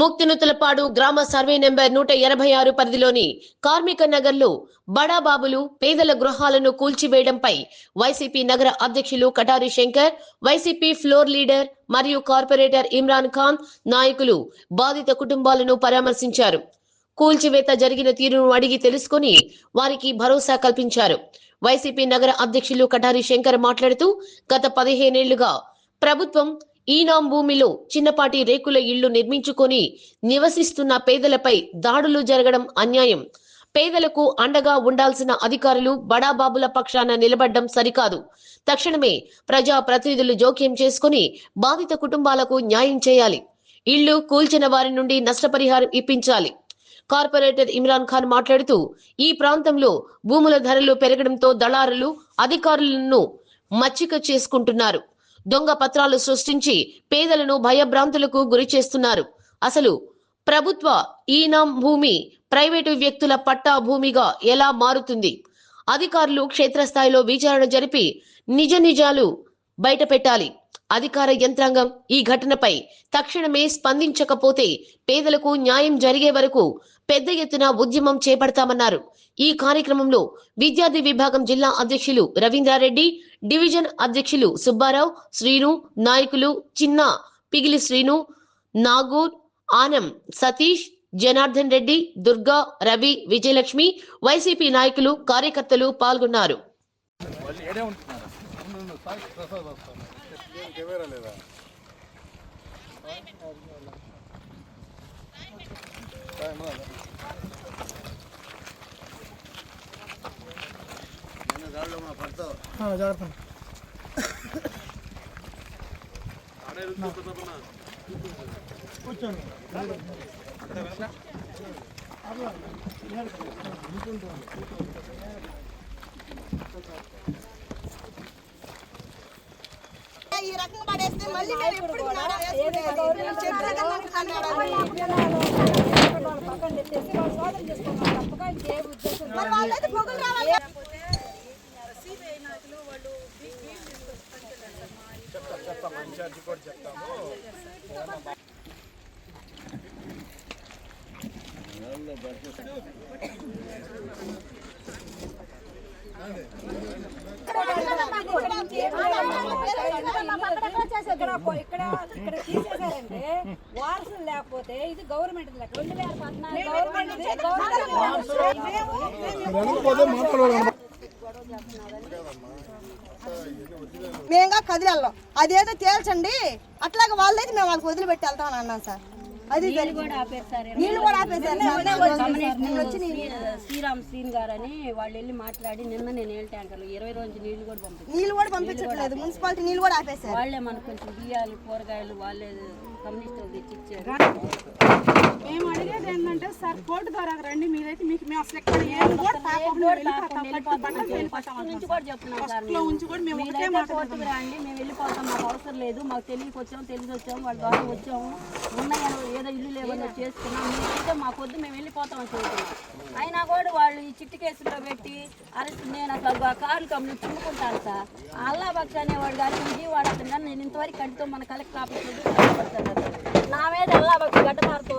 ముక్తినుతులపాడు గ్రామ survey number 186 పరిధిలోని కార్మిక నగర్లో బడాబాబులు పేదల గృహాలను కూల్చివేయడంపై వైసీపీ నగర అధ్యక్షులు Katari Shankar, YCP floor leader మరియు కార్పొరేటర్ ఇమ్రాన్ ఖాన్ నాయకులు బాధిత కుటుంబాలను పరామర్శించారు. కూల్చివేత జరిగిన తీరును అడిగి తెలుసుకుని వారికి భరోసా కల్పించారు. వైసీపీ నగర అధ్యక్షులు కటారి శంకర్ మాట్లాడుతూ గత 15 ఏళ్లుగా ప్రభుత్వం ఈనాం భూమిలో చిన్నపాటి రేకుల ఇళ్లు నిర్మించుకొని నివసిస్తున్న పేదలపై దాడులు జరగడం అన్యాయం. పేదలకు అండగా ఉండాల్సిన అధికారులు బడాబాబుల పక్షాన నిలబడ్డం సరికాదు. తక్షణమే ప్రజా ప్రతినిధులు జోక్యం చేసుకుని బాధిత కుటుంబాలకు న్యాయం చేయాలి. ఇళ్లు కూల్చిన వారి నుండి నష్టపరిహారం ఇప్పించాలి. కార్పొరేటర్ ఇమ్రాన్ ఖాన్ మాట్లాడుతూ ఈ ప్రాంతంలో భూముల ధరలు పెరగడంతో దళారులు అధికారులను మచ్చిక చేసుకుంటున్నారు. దొంగ పత్రాలు సృష్టించి పేదలను భయభ్రాంతులకు గురి చేస్తున్నారు. అసలు ప్రభుత్వ ఈనాం భూమి ప్రైవేటు వ్యక్తుల పట్టా భూమిగా ఎలా మారుతుంది? అధికారులు క్షేత్రస్థాయిలో విచారణ జరిపి నిజాలు బయట పెట్టాలి. అధికార యంత్రాంగం ఈ ఘటనపై తక్షణమే స్పందించకపోతే పేదలకు న్యాయం జరిగే వరకు పెద్ద ఎత్తున ఉద్యమం చేపడతామన్నారు. ఈ కార్యక్రమంలో విద్యార్థి విభాగం జిల్లా అధ్యక్షులు రవీంద్రారెడ్డి, డివిజన్ అధ్యక్షులు సుబ్బారావు, శ్రీను, నాయకులు చిన్న పిగిలి శ్రీను, నాగూర్, ఆనం, సతీష్, జనార్దన్ రెడ్డి, దుర్గా, రవి, విజయలక్ష్మి, వైసీపీ నాయకులు, కార్యకర్తలు పాల్గొన్నారు. ఈ రకంగా పడేస్తే మళ్ళీ మేము ఎప్పుడు వాళ్ళైతే పొగలు రావాలి. ఇక్కడ తీసేసారంటే వారసులు లేకపోతే ఇది గవర్నమెంట్ లెక్క 2014 మేంగా కదిలేళ్ళం అదేదో తేల్చండి. అట్లాగే వాళ్ళైతే మేము వాళ్ళకి వదిలిపెట్టి వెళ్తామని అన్నాం సార్. అది నీళ్ళు కూడా ఆపేశారు. శ్రీరామ్ శ్రీన్ గారు అని వాళ్ళు వెళ్ళి మాట్లాడి నిన్న నేను 7 ట్యాంకర్లు 20 రోజులు నీళ్లు కూడా పంపించట్లేదు. మున్సిపాలిటీ నీళ్ళు కూడా ఆపేశారు. వాళ్ళే మనకు కొంచెం బియ్యాలు కూరగాయలు వాళ్ళే కమ్యూనిస్టులు తెచ్చి ఇచ్చారు. మేము అడిగేది ఏంటంటే సార్ కోర్టు ద్వారా రండి, మీరైతే మీకు మేము అసలు ఎక్కడ ఏం కూడా కోర్టుకు రండి, మేము వెళ్ళిపోతాం, మాకు అవసరం లేదు, మాకు తెలిసి వచ్చాము వాళ్ళ ద్వారా వచ్చాము, ఉన్నాయో ఏదో ఇల్లు లేవన్నా చేసుకున్నాం, మీరైతే మాకు వద్దు మేము వెళ్ళిపోతామని చెబుతున్నాం. అయినా కూడా వాళ్ళు ఈ చిట్టు కేసులో పెట్టి అరెస్ట్ నేను అసలు ఆ కార్లు కంపెనీ చుమ్ముకుంటాను సార్. అల్లాబక్ష అనేవాడు కానీ విజయవాడ అతను నేను ఇంతవరకు కంటితో మన కలెక్టర్ ఆఫీస్ నా మీద అల్లాబక్ష గడ్డమారుతో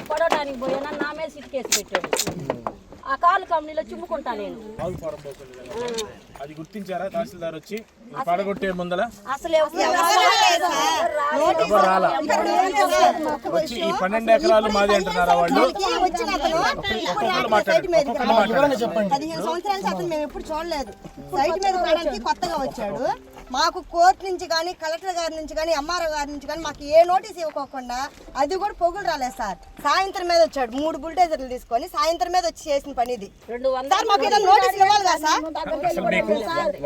పడవడానికి పోయినా నా మీద చిట్టు కేసు పెట్టాడు. ఆ కార్లు కంపెనీలో చుమ్ముకుంటా నేను. అది గుర్తించారా తహసీల్దార్ వచ్చి పడగొట్టే ముందల? అసలు వచ్చి ఈ 12 ఎకరాలు మాది అంటున్నారా వాళ్ళు? 15 సంవత్సరాల క్రితం మేము ఎప్పుడు చూడలేదు. సైట్ మీద రావడానికి కొత్తగా వచ్చాడు. మాకు కోర్టు నుంచి కానీ కలెక్టర్ గారి నుంచి కానీ ఎంఆర్ఓ గారి నుంచి కానీ మాకు ఏ నోటీస్ ఇవ్వకోకుండా అది కూడా పొగులు రాలేదు సార్. సాయంత్రం మీద వచ్చాడు 3 బుల్డేజర్లు తీసుకొని సాయంత్రం మీద వచ్చి చేసిన పని ఇది. మాకు ఏదైనా నోటీస్ ఇవ్వాలి కదా సార్.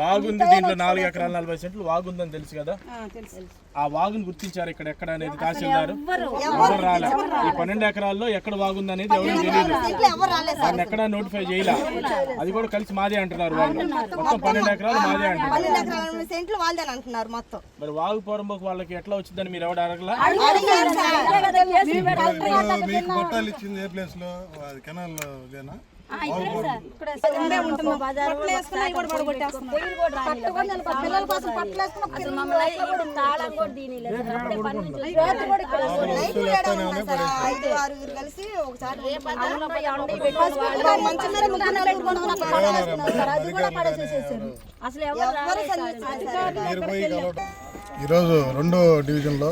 వాగుంది దీంట్లో 4 ఎకరాలు 40 సెంట్లు వాగుందని తెలుసు కదా? ఆ వాగును గుర్తించారు ఇక్కడ ఎక్కడ అనేది తహసీల్దార్? ఎవరు రాలే. ఈ 12 ఎకరాల్లో ఎక్కడ వాగుంది అనేది ఎవరు తెలియదు. దాన్ని ఎక్కడ నోటిఫై చేయలే. అది కూడా కలిసి మాదే అంటున్నారు వాళ్ళు. మొత్తం 12 ఎకరాలు మాదే అంటున్నారు. అంటున్నారు మొత్తం. మరి వాగు పోరంబోకు వాళ్ళకి ఎట్లా వచ్చిందని మీరు ఎవరు అడగలా? మీకు పట్టాలు ఇచ్చింది ఏ ప్లేస్ లో? కెనాల్ ఉండే ఉంటున్నాం. పట్లు వేసుకున్నా ఇవి కూడా పడగొట్టేస్తున్నారు. పిల్లల కోసం పట్లు అసలు మమ్మల్ని ఈవిడ తాళం కూడా దీనిలేదు. అప్పుడే పని నుంచి వచ్చి నైట్ ఏడా ఉన్నాం సార్. 5-6 కలిసి ఒకసారి అందులో పోయి అండి పెట్టుకుని మంచం మీద ముగ్గురు నలుగురు కొనుక్కొని పడేస్తున్నారు సార్. అది కూడా పడేసేసేసారు. అసలు ఎవరు ఎవరు సందర్శించారు? ఈరోజు 2వ డివిజన్లో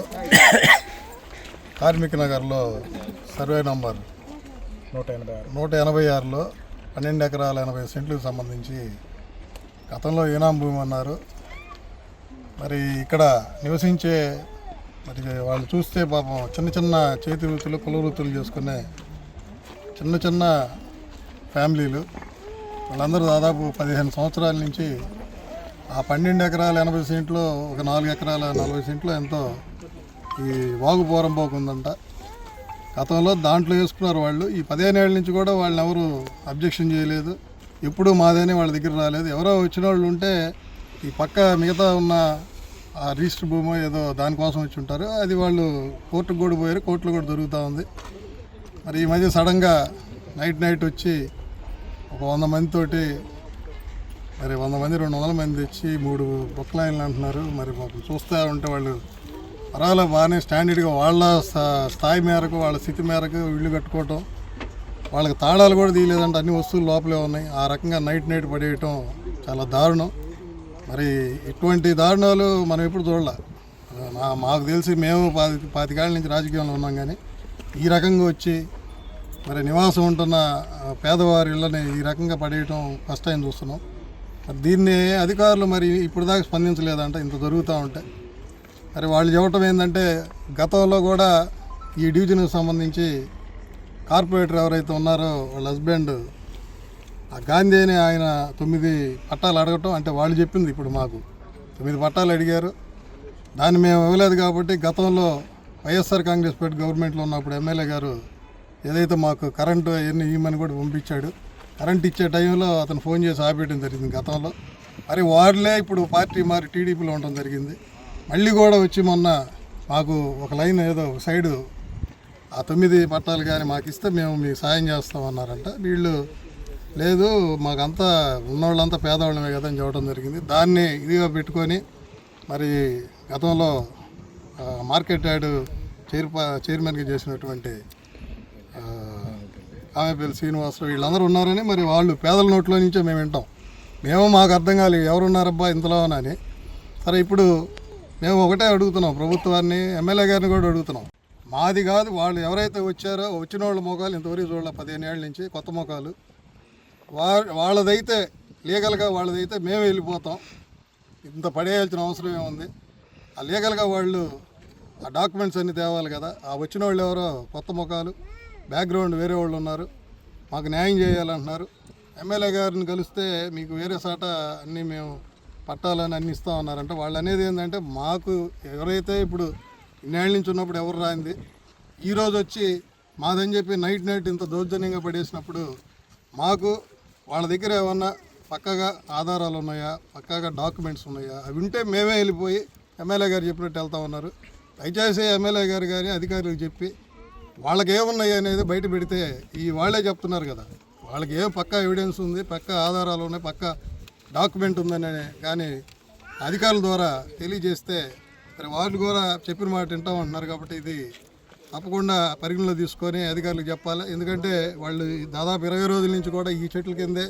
కార్మిక నగర్లో సర్వే నంబర్ 186లో 12 ఎకరాల 80 సెంట్లకు సంబంధించి గతంలో ఈనాం భూమి అన్నారు. మరి ఇక్కడ నివసించే మరి వాళ్ళు చూస్తే పాపం చిన్న చిన్న చేతి వృత్తులు కుల వృత్తులు చేసుకునే చిన్న చిన్న ఫ్యామిలీలు వాళ్ళందరూ దాదాపు 15 సంవత్సరాల నుంచి ఆ 12 ఎకరాల 80 సెంట్లో ఒక 4 ఎకరాల 40 సెంట్లో ఎంతో ఈ వాగు పోరం పోకుందంట. గతంలో దాంట్లో వేసుకున్నారు వాళ్ళు. ఈ 15 ఏళ్ళ నుంచి కూడా వాళ్ళని ఎవరు అబ్జెక్షన్ చేయలేదు. ఎప్పుడూ మాదేనే వాళ్ళ దగ్గర రాలేదు. ఎవరో వచ్చిన వాళ్ళు ఉంటే ఈ పక్క మిగతా ఉన్న ఆ రిజిస్టర్ భూమో ఏదో దానికోసం వచ్చి ఉంటారు. అది వాళ్ళు కోర్టుకు కూడా పోయారు. కోర్టులో కూడా దొరుకుతూ ఉంది. మరి ఈ మధ్య సడన్గా నైట్ వచ్చి ఒక 100 మందితోటి మరి 100 మంది 200 మంది తెచ్చి 3 బొక్కలాయిలు అంటున్నారు. మరి మాకు చూస్తూ ఉంటే వాళ్ళు పర్వాలేదు బాగానే స్టాండర్డ్గా వాళ్ళ స్థాయి మేరకు వాళ్ళ స్థితి మేరకు ఇళ్ళు కట్టుకోవటం, వాళ్ళకి తాళాలు కూడా తీయలేదంటే అన్ని వస్తువులు లోపలే ఉన్నాయి. ఆ రకంగా నైట్ పడేయటం చాలా దారుణం. మరి ఇటువంటి దారుణాలు మనం ఎప్పుడు చూడాల. మాకు తెలిసి మేము 25 ఏళ్ళ నుంచి రాజకీయంలో ఉన్నాం, కానీ ఈ రకంగా వచ్చి మరి నివాసం ఉంటున్న పేదవారి ఇళ్ళని ఈ రకంగా పడేయటం ఫస్ట్ టైం చూస్తున్నాం. మరి దీన్ని అధికారులు మరి ఇప్పుడు దాకా స్పందించలేదంట. ఇంత జరుగుతూ ఉంటాయి. మరి వాళ్ళు చెప్పటం ఏంటంటే గతంలో కూడా ఈ డివిజన్కి సంబంధించి కార్పొరేటర్ ఎవరైతే ఉన్నారో వాళ్ళ హస్బెండ్ ఆ గాంధీ అని ఆయన 9 పట్టాలు అడగటం, అంటే వాళ్ళు చెప్పింది ఇప్పుడు మాకు 9 పట్టాలు అడిగారు. దాన్ని మేము ఇవ్వలేదు కాబట్టి గతంలో వైఎస్ఆర్ కాంగ్రెస్ పార్టీ గవర్నమెంట్లో ఉన్నప్పుడు ఎమ్మెల్యే గారు ఏదైతే మాకు కరెంటు అవన్నీ ఇవ్వమని కూడా పంపించాడు. కరెంట్ ఇచ్చే టైంలో అతను ఫోన్ చేసి ఆపేయడం జరిగింది గతంలో. మరి వాళ్ళే ఇప్పుడు పార్టీ మారి టీడీపీలో ఉండడం జరిగింది. మళ్ళీ కూడా వచ్చి మొన్న మాకు ఒక లైన్ ఏదో సైడు ఆ 9 పట్టాలు కానీ మాకు ఇస్తే మేము మీకు సాయం చేస్తామన్నారంట. వీళ్ళు లేదు మాకంతా ఉన్నవాళ్ళంతా పేదవాళ్ళమే కదా అని చెప్పడం జరిగింది. దాన్ని ఇదిగా పెట్టుకొని మరి గతంలో మార్కెట్ యార్డ్ చైర్మన్గా చేసినటువంటి కామేపల్లి శ్రీనివాసరావు వీళ్ళందరూ ఉన్నారని మరి వాళ్ళు పేదల నోట్లో నుంచే మేము వింటాం. మేము మాకు అర్థం కాలేదు ఎవరున్నారబ్బా ఇంతలోనని. సరే ఇప్పుడు మేము ఒకటే అడుగుతున్నాం ప్రభుత్వాన్ని, ఎమ్మెల్యే గారిని కూడా అడుగుతున్నాం. మాది కాదు, వాళ్ళు ఎవరైతే వచ్చారో వచ్చిన వాళ్ళ మొఖాలు ఇంతవరకు చూడాలి 15 ఏళ్ళ నుంచి కొత్త మొఖాలు. వాళ్ళదైతే లీగల్గా వాళ్ళదైతే మేము వెళ్ళిపోతాం. ఇంత పడేయాల్సిన అవసరం ఏముంది? ఆ లీగల్గా వాళ్ళు ఆ డాక్యుమెంట్స్ అన్నీ తేవాలి కదా. ఆ వచ్చిన వాళ్ళు ఎవరో కొత్త మొఖాలు, బ్యాక్గ్రౌండ్ వేరే వాళ్ళు ఉన్నారు. మాకు న్యాయం చేయాలంటున్నారు. ఎమ్మెల్యే గారిని కలిస్తే మీకు వేరే సాట అన్నీ మేము పట్టాలని అన్ని ఇస్తామన్నారంటే వాళ్ళు అనేది ఏంటంటే మాకు ఎవరైతే ఇప్పుడు ఇన్నేళ్ళ నుంచి ఉన్నప్పుడు ఎవరు రాయింది ఈరోజు వచ్చి మాదని చెప్పి నైట్ ఇంత దౌర్జన్యంగా పడేసినప్పుడు మాకు వాళ్ళ దగ్గర ఏమన్నా పక్కాగా ఆధారాలు ఉన్నాయా, పక్కాగా డాక్యుమెంట్స్ ఉన్నాయా, అవి ఉంటే మేమే వెళ్ళిపోయి ఎమ్మెల్యే గారు చెప్పినట్టు వెళ్తా ఉన్నారు. దయచేసి ఎమ్మెల్యే గారు కానీ అధికారులకు చెప్పి వాళ్ళకి ఏమున్నాయి అనేది బయట పెడితే ఈ వాళ్ళే చెప్తున్నారు కదా, వాళ్ళకి ఏం పక్కా ఎవిడెన్స్ ఉంది, పక్కా ఆధారాలు ఉన్నాయి, పక్కా డాక్యుమెంట్ ఉందని కానీ అధికారుల ద్వారా తెలియజేస్తే మరి వాళ్ళు కూడా చెప్పిన మాట వింటామంటున్నారు. కాబట్టి ఇది తప్పకుండా పరిగణలో తీసుకొని అధికారులకు చెప్పాలి. ఎందుకంటే వాళ్ళు దాదాపు 20 రోజుల నుంచి కూడా ఈ చెట్ల కిందే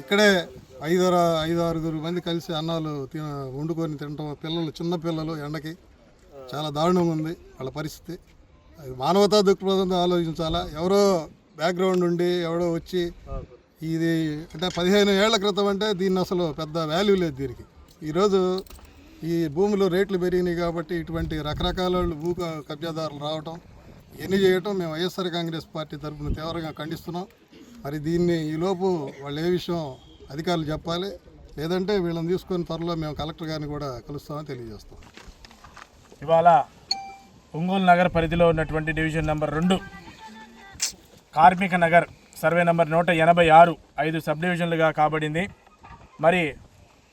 ఇక్కడే 5-6 మంది కలిసి అన్నాలు వండుకొని తినటం, పిల్లలు చిన్న పిల్లలు ఎండకి చాలా దారుణంగా ఉంది వాళ్ళ పరిస్థితి. అది మానవతా దృక్పథంతో ఆలోచించాలా. ఎవరో బ్యాక్గ్రౌండ్ ఉండి ఎవడో వచ్చి ఇది అంటే 15 ఏళ్ల క్రితం అంటే దీన్ని అసలు పెద్ద వాల్యూ లేదు దీనికి. ఈరోజు ఈ భూములు రేట్లు పెరిగినాయి కాబట్టి ఇటువంటి రకరకాల భూ కబ్జాదారులు రావటం ఎన్ని చేయటం మేము వైఎస్ఆర్ కాంగ్రెస్ పార్టీ తరఫున తీవ్రంగా ఖండిస్తున్నాం. మరి దీన్ని ఈలోపు వాళ్ళు ఏ విషయం అధికారులు చెప్పాలి, లేదంటే వీళ్ళని తీసుకొని త్వరలో మేము కలెక్టర్ గారిని కూడా కలుస్తామని తెలియజేస్తాం. ఇవాళ ఒంగోలు నగర్ పరిధిలో ఉన్నటువంటి డివిజన్ నెంబర్ 2 కార్మిక నగర్ సర్వే నెంబర్ 186 5 సబ్ డివిజన్లుగా కాబడింది. మరి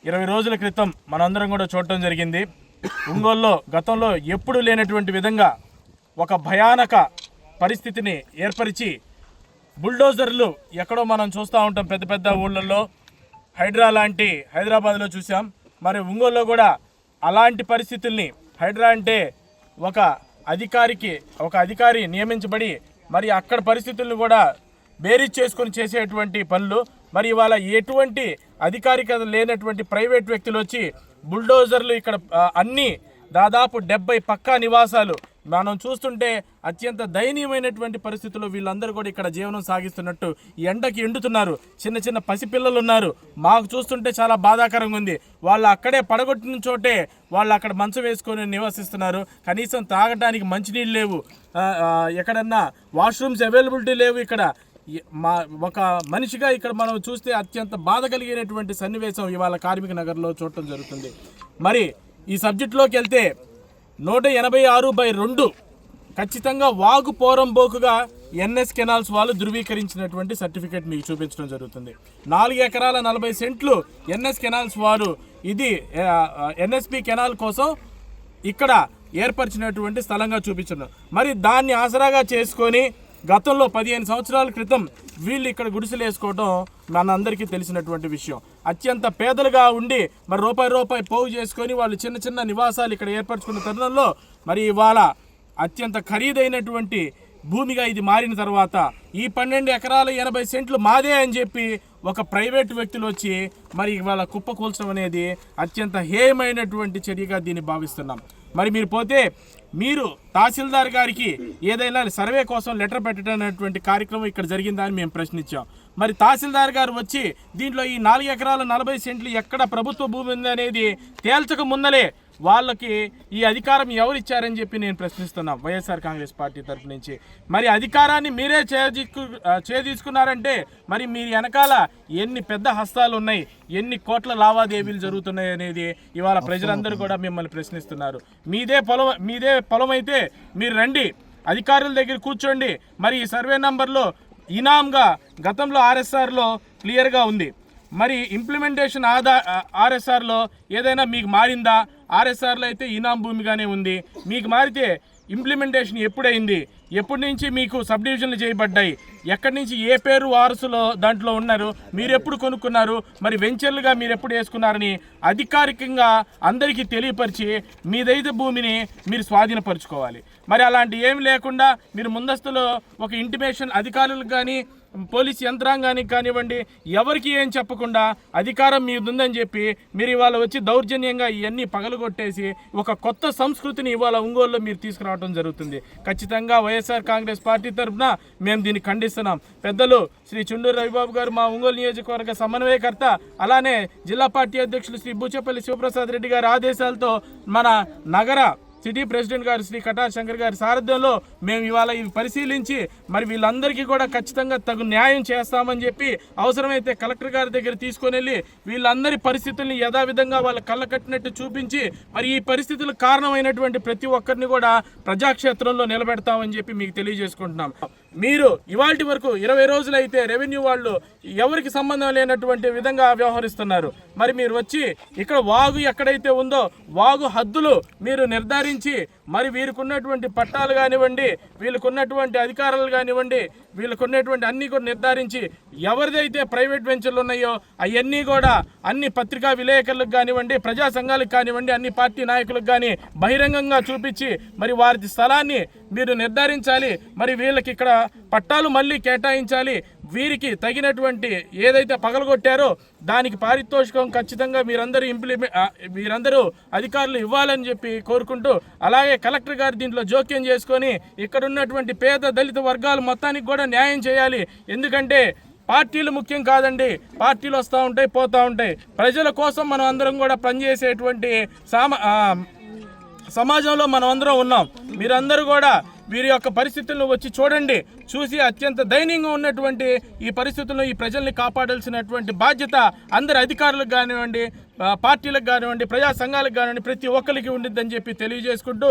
20 రోజుల క్రితం మనందరం కూడా చూడటం జరిగింది. ఒంగోలులో గతంలో ఎప్పుడూ లేనటువంటి విధంగా ఒక భయానక పరిస్థితిని ఏర్పరిచి బుల్డోజర్లు ఎక్కడో మనం చూస్తూ ఉంటాం పెద్ద పెద్ద ఊళ్ళల్లో, హైడ్రా లాంటి హైదరాబాద్లో చూసాం. మరి ఒంగోలులో కూడా అలాంటి పరిస్థితుల్ని, హైడ్రా అంటే ఒక అధికారి నియమించబడి మరి అక్కడ పరిస్థితులను కూడా బేరీజ్ చేసుకొని చేసేటువంటి పనులు. మరి ఇవాళ ఎటువంటి అధికారికత లేనటువంటి ప్రైవేట్ వ్యక్తులు వచ్చి బుల్డోజర్లు ఇక్కడ అన్ని దాదాపు 70 పక్కా నివాసాలు మనం చూస్తుంటే అత్యంత దయనీయమైనటువంటి పరిస్థితుల్లో వీళ్ళందరూ కూడా ఇక్కడ జీవనం సాగిస్తున్నట్టు ఎండకి ఎండుతున్నారు. చిన్న చిన్న పసిపిల్లలు ఉన్నారు. మాకు చూస్తుంటే చాలా బాధాకరంగా ఉంది. వాళ్ళు అక్కడే పడగొట్టిన చోటే వాళ్ళు అక్కడ మంచం వేసుకొని నివసిస్తున్నారు. కనీసం తాగడానికి మంచినీళ్ళు లేవు, ఎక్కడన్నా వాష్రూమ్స్ అవైలబిలిటీ లేవు. ఇక్కడ ఒక మనిషిగా ఇక్కడ మనం చూస్తే అత్యంత బాధ కలిగినటువంటి సన్నివేశం ఇవాళ కార్మిక నగర్లో చూడటం జరుగుతుంది. మరి ఈ సబ్జెక్టులోకి వెళ్తే 186/2 ఖచ్చితంగా వాగు పోరంబోకుగా ఎన్ఎస్ కెనాల్స్ వాళ్ళు ధృవీకరించినటువంటి సర్టిఫికేట్ మీకు చూపించడం జరుగుతుంది. 4 ఎకరాల 40 సెంట్లు ఎన్ఎస్ కెనాల్స్ వారు ఇది ఎన్ఎస్పి కెనాల్ కోసం ఇక్కడ ఏర్పరిచినటువంటి స్థలంగా చూపించడం. మరి దాన్ని ఆసరాగా చేసుకొని గతంలో 15 సంవత్సరాల క్రితం వీళ్ళు ఇక్కడ గుడిసెలు వేసుకోవడం మనందరికీ తెలిసినటువంటి విషయం. అత్యంత పేదలుగా ఉండి మరి రూపాయి పోగు చేసుకొని వాళ్ళు చిన్న చిన్న నివాసాలు ఇక్కడ ఏర్పరచుకున్న తరుణంలో మరి ఇవాళ అత్యంత ఖరీదైనటువంటి భూమిగా ఇది మారిన తర్వాత ఈ 12 ఎకరాల 80 సెంట్లు మాదే అని చెప్పి ఒక ప్రైవేటు వ్యక్తులు వచ్చి మరి ఇవాళ కుప్పకూల్చడం అనేది అత్యంత హేయమైనటువంటి చర్యగా దీన్ని భావిస్తున్నాం. మరి మీరు పోతే మీరు తహసీల్దార్ గారికి ఏదైనా సర్వే కోసం లెటర్ పెట్టడం అనేటువంటి కార్యక్రమం ఇక్కడ జరిగిందా అని మేము ప్రశ్నించాం. మరి తహసీల్దార్ గారు వచ్చి దీంట్లో ఈ 4 ఎకరాల 40 సెంట్లు ఎక్కడ ప్రభుత్వ భూమి ఉంది అనేది తేల్చక ముందలే వాళ్ళకి ఈ అధికారం ఎవరిచ్చారని చెప్పి నేను ప్రశ్నిస్తున్నాం వైఎస్ఆర్ కాంగ్రెస్ పార్టీ తరఫు నుంచి. మరి అధికారాన్ని మీరే చేదీసుకున్నారంటే మరి మీరు వెనకాల ఎన్ని పెద్ద హస్తాలు ఉన్నాయి, ఎన్ని కోట్ల లావాదేవీలు జరుగుతున్నాయి అనేది ఇవాళ ప్రజలందరూ కూడా మిమ్మల్ని ప్రశ్నిస్తున్నారు. మీదే పొలం అయితే మీరు రండి, అధికారుల దగ్గర కూర్చోండి. మరి ఈ సర్వే నంబర్లో ఇనాంగా గతంలో ఆర్ఎస్ఆర్లో క్లియర్గా ఉంది. మరి ఇంప్లిమెంటేషన్ ఆర్ఎస్ఆర్లో ఏదైనా మీకు మారిందా? ఆర్ఎస్ఆర్లో అయితే ఇనాం భూమిగానే ఉంది. మీకు మారితే ఇంప్లిమెంటేషన్ ఎప్పుడైంది? ఎప్పటి నుంచి మీకు సబ్ డివిజన్లు చేయబడ్డాయి? ఎక్కడి నుంచి ఏ పేరు వారసులో దాంట్లో ఉన్నారు? మీరు ఎప్పుడు కొనుక్కున్నారు? మరి వెంచర్లుగా మీరు ఎప్పుడు వేసుకున్నారని అధికారికంగా అందరికీ తెలియపరిచి మీదైతే భూమిని మీరు స్వాధీనపరచుకోవాలి. మరి అలాంటి ఏమి లేకుండా మీరు ముందస్తులో ఒక ఇంటిమేషన్ అధికారులకు కానీ పోలీస్ యంత్రాంగానికి కానివ్వండి ఎవరికి ఏం చెప్పకుండా అధికారం మీద ఉందని చెప్పి మీరు ఇవాళ వచ్చి దౌర్జన్యంగా ఇవన్నీ పగలగొట్టేసి ఒక కొత్త సంస్కృతిని ఇవాళ ఒంగోలులో మీరు తీసుకురావడం జరుగుతుంది. ఖచ్చితంగా వైఎస్ఆర్ కాంగ్రెస్ పార్టీ తరఫున మేము దీన్ని ఖండిస్తున్నాం. పెద్దలు శ్రీ చుండూరు రవిబాబు గారు మా ఒంగోలు నియోజకవర్గ సమన్వయకర్త, అలానే జిల్లా పార్టీ అధ్యక్షులు శ్రీ బూచేపల్లి శివప్రసాద్ రెడ్డి గారి ఆదేశాలతో మన నగర సిటీ ప్రెసిడెంట్ గారు శ్రీ కటార్ శంకర్ గారి సారథ్యంలో మేము ఇవాళ ఇవి పరిశీలించి మరి వీళ్ళందరికీ కూడా ఖచ్చితంగా తగు న్యాయం చేస్తామని చెప్పి అవసరమైతే కలెక్టర్ గారి దగ్గర తీసుకొని వెళ్ళి వీళ్ళందరి పరిస్థితుల్ని యథావిధంగా వాళ్ళ కళ్ళ కట్టినట్టు చూపించి మరి ఈ పరిస్థితులకు కారణమైనటువంటి ప్రతి ఒక్కరిని కూడా ప్రజాక్షేత్రంలో నిలబెడతామని చెప్పి మీకు తెలియజేసుకుంటున్నాం. మీరు ఇవాల్టి వరకు 20 రోజులైతే రెవెన్యూ వాళ్ళు ఎవరికి సంబంధం లేనటువంటి విధంగా వ్యవహరిస్తున్నారు. మరి మీరు వచ్చి ఇక్కడ వాగు ఎక్కడైతే ఉందో వాగు హద్దులు మీరు నిర్ధారించి మరి వీరికున్నటువంటి పట్టాలు కానివ్వండి, వీళ్ళకున్నటువంటి అధికారాలు కానివ్వండి, వీళ్ళకున్నటువంటి అన్నీ కూడా నిర్ధారించి ఎవరిదైతే ప్రైవేట్ వెంచర్లు ఉన్నాయో అవన్నీ కూడా అన్ని పత్రికా విలేకరులకు కానివ్వండి, ప్రజా సంఘాలకు కానివ్వండి, అన్ని పార్టీ నాయకులకు కానీ బహిరంగంగా చూపించి మరి వారి స్థలాన్ని మీరు నిర్ధారించాలి. మరి వీళ్ళకి ఇక్కడ పట్టాలు మళ్ళీ కేటాయించాలి. వీరికి తగినటువంటి ఏదైతే పగలగొట్టారో దానికి పారితోషికం ఖచ్చితంగా మీరందరూ అధికారులు ఇవ్వాలని చెప్పి కోరుకుంటూ, అలాగే కలెక్టర్ గారు దీంట్లో జోక్యం చేసుకొని ఇక్కడ ఉన్నటువంటి పేద దళిత వర్గాల మొత్తానికి కూడా న్యాయం చేయాలి. ఎందుకంటే పార్టీలు ముఖ్యం కాదండి, పార్టీలు వస్తూ ఉంటాయి పోతూ ఉంటాయి. ప్రజల కోసం మనం అందరం కూడా పనిచేసేటువంటి సమాజంలో మనం అందరం ఉన్నాం. మీరందరూ కూడా వీరి యొక్క పరిస్థితులను వచ్చి చూడండి, చూసి అత్యంత దయనీయంగా ఉన్నటువంటి ఈ పరిస్థితులను ఈ ప్రజల్ని కాపాడాల్సినటువంటి బాధ్యత అందరి అధికారులకు కానివ్వండి, పార్టీలకు కానివ్వండి, ప్రజా సంఘాలకు కానివ్వండి, ప్రతి ఒక్కరికి ఉండిద్దని చెప్పి తెలియజేసుకుంటూ